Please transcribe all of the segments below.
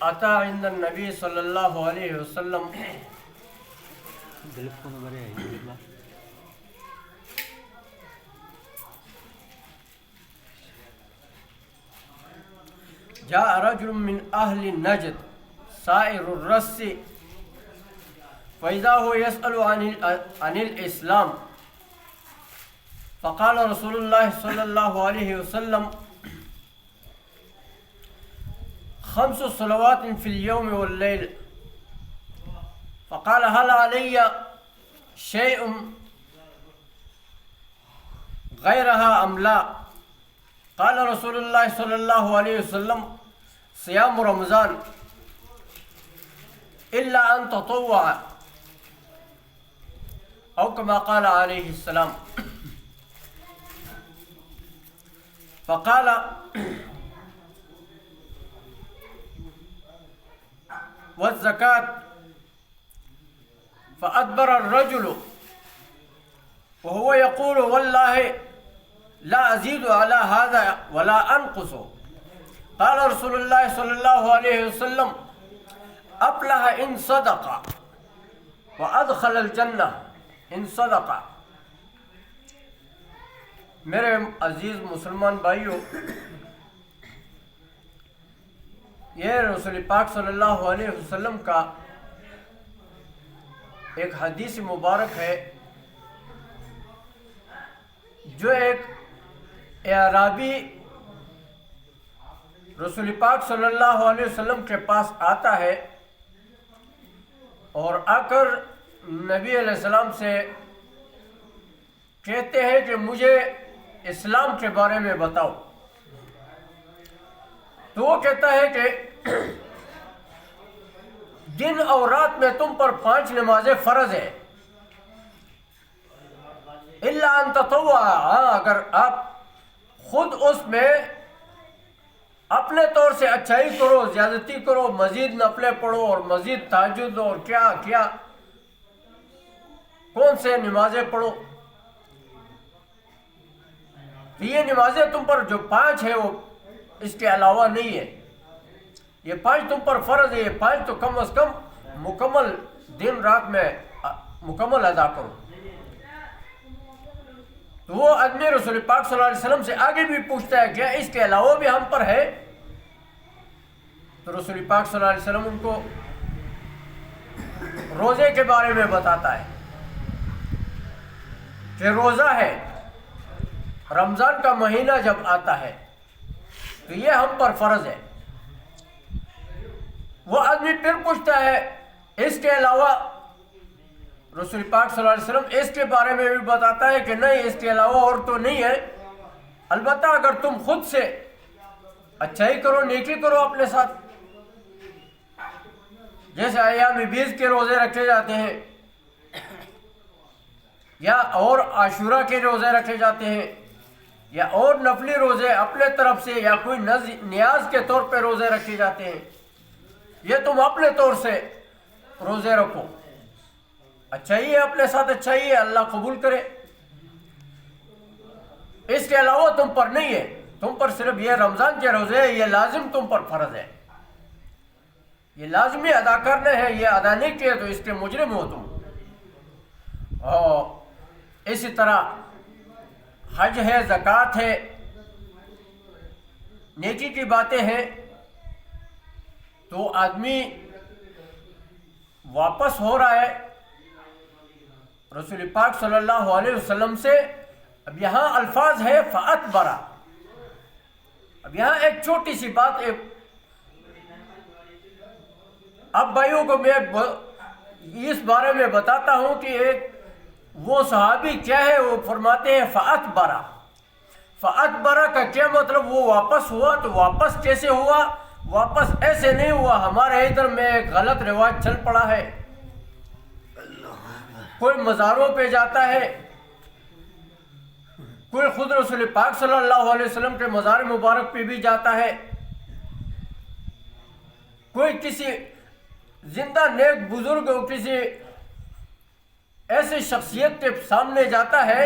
أتى عند النبي صلى الله عليه وسلم جاء رجل من أهل نجد سائر الرس فإذا هو يسأل عن الإسلام فقال رسول الله صلى الله عليه وسلم 5 صلوات في اليوم والليل فقال هل علي شيء غيرها أم لا؟ قال رسول الله صلى الله عليه وسلم صيام رمضان إلا أن تطوع أو كما قال عليه السلام. فقال والزكاة فأدبر الرجل وهو يقول والله لا أزيد على هذا ولا أنقص. قال رسول الله صلى الله عليه وسلم أفلح إن صدق وأدخل الجنة إن صدق. میرے عزیز مسلمان بھائیوں، یہ رسول پاک صلی اللہ علیہ وسلم کا ایک حدیث مبارک ہے جو ایک اعرابی رسول پاک صلی اللہ علیہ وسلم کے پاس آتا ہے اور آ کر نبی علیہ السلام سے کہتے ہیں کہ مجھے اسلام کے بارے میں بتاؤ. تو وہ کہتا ہے کہ دن اور رات میں تم پر 5 نمازیں فرض ہے الا ان تطوع. اگر آپ خود اس میں اپنے طور سے اچھائی کرو، زیادتی کرو، مزید نفلیں پڑھو اور مزید تہجد اور کیا کون سے نمازیں پڑھو، تو یہ نمازیں تم پر جو 5 ہے وہ اس کے علاوہ نہیں ہے. یہ 5 تم پر فرض ہے، یہ 5 تو کم از کم مکمل دن رات میں مکمل ادا کرو. تو وہ آدمی رسول پاک صلی اللہ علیہ وسلم سے آگے بھی پوچھتا ہے کیا اس کے علاوہ بھی ہم پر ہے؟ تو رسول پاک صلی اللہ علیہ وسلم ان کو روزے کے بارے میں بتاتا ہے کہ روزہ ہے، رمضان کا مہینہ جب آتا ہے تو یہ ہم پر فرض ہے. وہ آدمی پھر پوچھتا ہے اس کے علاوہ؟ رسول پاک صلی اللہ علیہ وسلم اس کے بارے میں بھی بتاتا ہے کہ نہیں، اس کے علاوہ اور تو نہیں ہے، البتہ اگر تم خود سے اچھائی کرو، نیکی کرو اپنے ساتھ، جیسے ایام بیس کے روزے رکھے جاتے ہیں یا اور عاشورہ کے روزے رکھے جاتے ہیں یا اور نفلی روزے اپنے طرف سے یا کوئی نیاز کے طور پہ روزے رکھے جاتے ہیں، یہ تم اپنے طور سے روزے رکھو، اچھائی ہے اپنے ساتھ، اچھائی ہے، اللہ قبول کرے. اس کے علاوہ تم پر نہیں ہے، تم پر صرف یہ رمضان کے روزے ہیں، یہ لازم تم پر فرض ہے، یہ لازمی ادا کرنے ہیں، یہ ادا نہیں کیے تو اس کے مجرم ہو تم. اور اسی طرح حج ہے، زکوٰۃ ہے، نیکی کی باتیں ہیں. تو آدمی واپس ہو رہا ہے رسول پاک صلی اللہ علیہ وسلم سے. اب یہاں الفاظ ہے فَأَتْبَرَ. اب یہاں ایک چھوٹی سی بات اب بھائیوں کو میں اس بارے میں بتاتا ہوں کہ ایک وہ صحابی کیا ہے. وہ فرماتے ہیں فَأَتْبَرَ. فَأَتْبَرَ کا کیا مطلب؟ وہ واپس ہوا. تو واپس کیسے ہوا؟ واپس ایسے نہیں ہوا. ہمارے ادھر میں ایک غلط رواج چل پڑا ہے، کوئی مزاروں پہ جاتا ہے، کوئی خود رسول پاک صلی اللہ علیہ وسلم کے مزار مبارک پہ بھی جاتا ہے، کوئی کسی زندہ نیک بزرگ اور کسی ایسی شخصیت کے سامنے جاتا ہے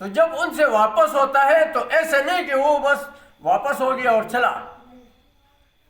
تو جب ان سے واپس ہوتا ہے تو ایسے نہیں کہ وہ بس واپس ہو گیا اور چلا.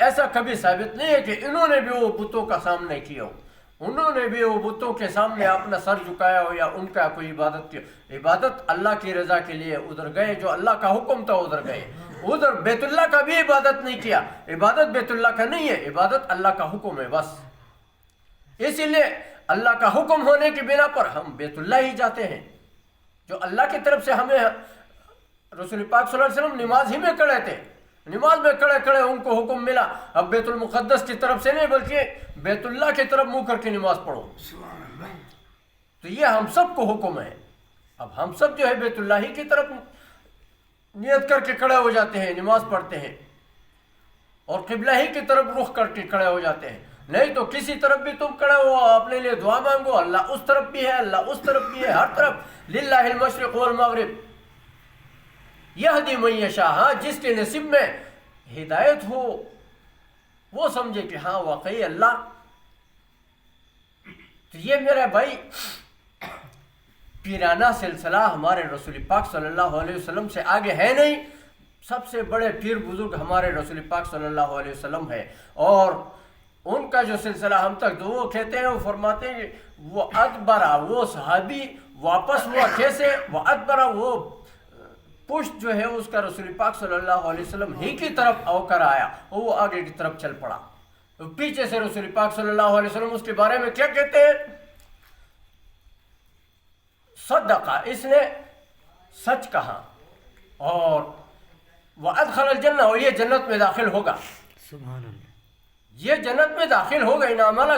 ایسا کبھی ثابت نہیں ہے کہ انہوں نے بھی وہ بتوں کا سامنے کیا ہو، انہوں نے بھی وہ بتوں کے سامنے اپنا سر جھکایا ہو یا ان کا کوئی عبادت کی ہو۔ عبادت اللہ کی رضا کے لیے ادھر گئے، جو اللہ کا حکم تھا ادھر گئے، ادھر بیت اللہ کا بھی عبادت نہیں کیا۔ عبادت بیت اللہ کا نہیں ہے، عبادت اللہ کا حکم ہے بس۔ اسی لیے اللہ کا حکم ہونے کی بنا پر ہم بیت اللہ ہی جاتے ہیں، جو اللہ کی طرف سے ہمیں رسول پاک صلی اللہ علیہ وسلم نماز ہی میں کھڑے تھے، نماز میں کھڑے کھڑے ان کو حکم ملا اب بیت المقدس کی طرف سے نہیں بلکہ بیت اللہ کی طرف منہ کر کے نماز پڑھو۔ تو یہ ہم سب کو حکم ہے۔ اب ہم سب جو ہے بیت اللہ ہی کی طرف نیت کر کے کھڑے ہو جاتے ہیں، نماز پڑھتے ہیں اور قبلہ ہی کی طرف رخ کر کے کھڑے ہو جاتے ہیں۔ نہیں تو کسی طرف بھی تم کھڑے ہو، اپنے لیے دعا مانگو، اللہ اس طرف بھی ہے، اللہ اس طرف بھی ہے، ہر طرف للہ المشرق والمغرب یہدی من یشاء۔ ہاں جس کے نصیب میں ہدایت ہو وہ سمجھے کہ ہاں واقعی اللہ۔ تو یہ میرے بھائی پیرانہ سلسلہ ہمارے رسول پاک صلی اللہ علیہ وسلم سے آگے ہے نہیں۔ سب سے بڑے پیر بزرگ ہمارے رسول پاک صلی اللہ علیہ وسلم ہے، اور ان کا جو سلسلہ ہم تک تو وہ کہتے ہیں، وہ فرماتے ہیں کہ وہ ادبرا، وہ صحابی واپس ہوا کیسے؟ وہ ادبرا، وہ پشت جو ہے اس کا رسول پاک صلی اللہ علیہ وسلم ہی کی طرف او کر آیا، اور وہ آگے کی طرف چل پڑا۔ تو پیچھے سے رسول پاک صلی اللہ علیہ وسلم اس کے بارے میں کیا کہتے ہیں؟ صدقہ، اس نے سچ کہا، اور وَأَدْخَلَ الْجَنَّةَ، اور یہ جنت میں داخل ہوگا۔ سبحان اللہ۔ یہ جنت میں داخل ہوگا ان عمل،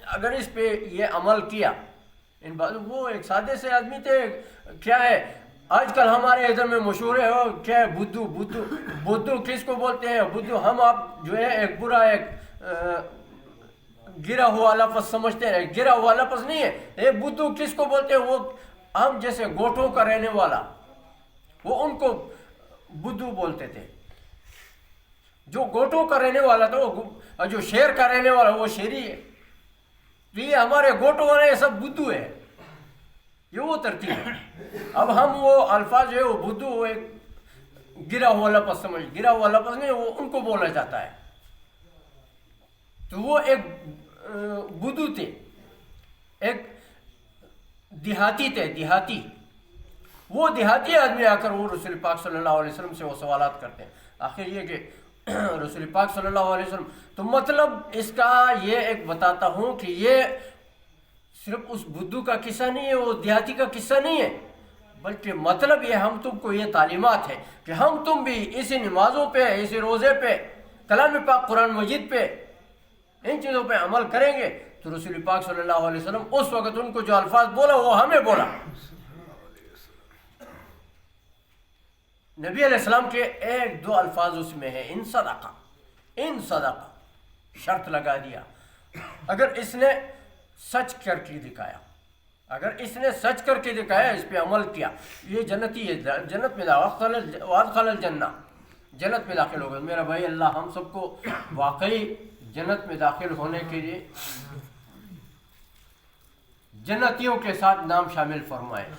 اگر اس پہ یہ عمل کیا۔ ان باتوں وہ ایک سادے سے آدمی تھے، کیا ہے آج کل ہمارے ادھر میں مشہور ہے، کیا ہے بدھو۔ بدھو کس کو بولتے ہیں؟ بدھو ہم آپ جو ہے ایک برا، ایک گرا ہوا لفظ سمجھتے ہیں، گرا ہوا لفظ نہیں ہے۔ یہ بدھو کس کو بولتے ہیں؟ وہ ہم جیسے گوٹھوں کا رہنے والا، وہ ان کو بدھو بولتے تھے۔ جو گوٹوں کا رہنے والا تھا، وہ جو شہر کا رہنے والا وہ شہری ہے۔ تو یہ ہمارے گوٹوں والے سب بدھو ہے، یہ وہ ترتیب ہے۔ اب ہم وہ الفاظ جو ہے وہ بدھو، وہ ایک گرا ہوا لفظ سمجھ، گرا ہوا لفظ نہیں، وہ ان کو بولا جاتا ہے۔ تو وہ ایک بدھو تھے، ایک دیہاتی تھے، دیہاتی۔ وہ دیہاتی آدمی آ کر وہ رسول پاک صلی اللہ علیہ وسلم سے وہ سوالات کرتے ہیں۔ آخر یہ کہ رسول پاک صلی اللہ علیہ وسلم، تو مطلب اس کا یہ ایک بتاتا ہوں کہ یہ صرف اس بدھو کا قصہ نہیں ہے، وہ دیہاتی کا قصہ نہیں ہے، بلکہ مطلب یہ ہم تم کو یہ تعلیمات ہے کہ ہم تم بھی اسی نمازوں پہ، اسی روزے پہ، کلام پاک قرآن مجید پہ، ان چیزوں پہ عمل کریں گے تو رسول پاک صلی اللہ علیہ وسلم اس وقت ان کو جو الفاظ بولا وہ ہمیں بولا۔ نبی علیہ السلام کے ایک دو الفاظ اس میں ہے، ان صدقہ، ان صدقہ، شرط لگا دیا، اگر اس نے سچ کر کے دکھایا، اگر اس نے سچ کر کے دکھایا، اس پہ عمل کیا، یہ جنتی ہے، جنت میں وادخل الجنہ، جنت میں داخل ہوگا۔ میرا بھائی اللہ ہم سب کو واقعی جنت میں داخل ہونے کے لیے جنتیوں کے ساتھ نام شامل فرمائے۔